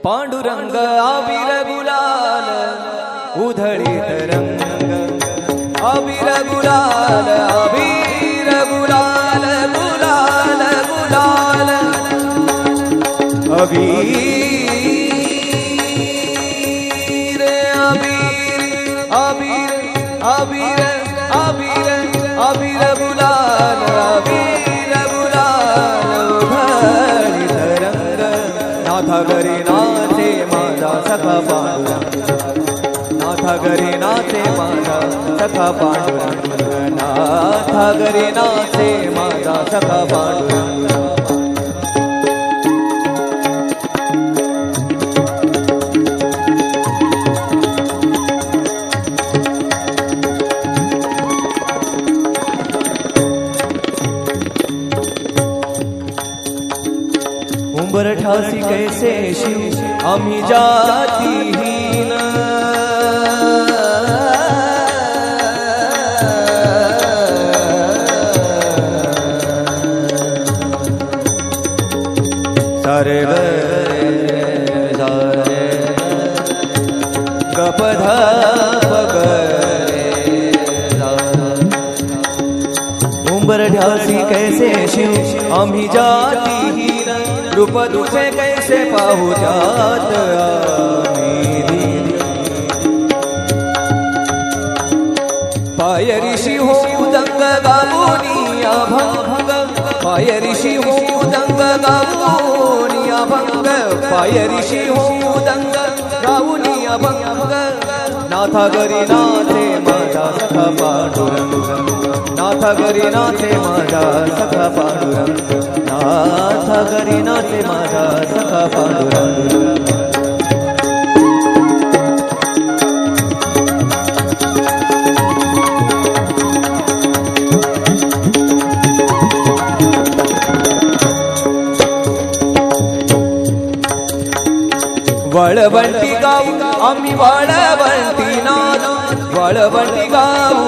पांडुरंग अबीर गुलाल उधळीत रंग अबीर गुलाल अबीर गुलाल गुलाल गुलाल अबीर अबीर अबीर अबीर अबीर गुलाल अबीर गुलाल उधळीत रंग नाथा घरी नाचे माझा सखा पांडुरंग नाथा घरी नाचे माझा सखा पांडुरंग नाथा घरी नाचे माझा सखा पांडुरंग उंबर ठासी कैसे शिव आम्ही जातीहीन सारे सारे गपधा उंबर ठासी कैसे शिव आम्ही जातीहीन रूप तुझे कैसे पाहू जात आम्ही पाय ऋषी हो दंग गावोनी अभंग पाय ऋषी हो दंग गावोनी अभंग पाय ऋषी हो दंग गावोनी अभंग नाथा घरी नाचे माझा सखा पांडुरंग नाथा घरी नाचे माझा सखा पांडुरंग नाथा घरी नाचे माझा सखा पांडुरंग वळवंटी गाऊ आम्ही वळवंटी नाद वळवंटी गाऊ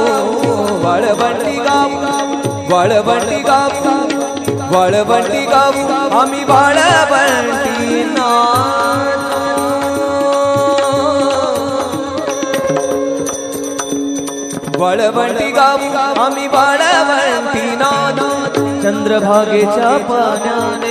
वळवंटी गाऊ वळवंटी गाऊ वळवंटी गाऊ आम्ही वळवंटी नाद वळवंटी गाऊ आम्ही वळवंटी नाद चंद्रभागेच्या पाण्याने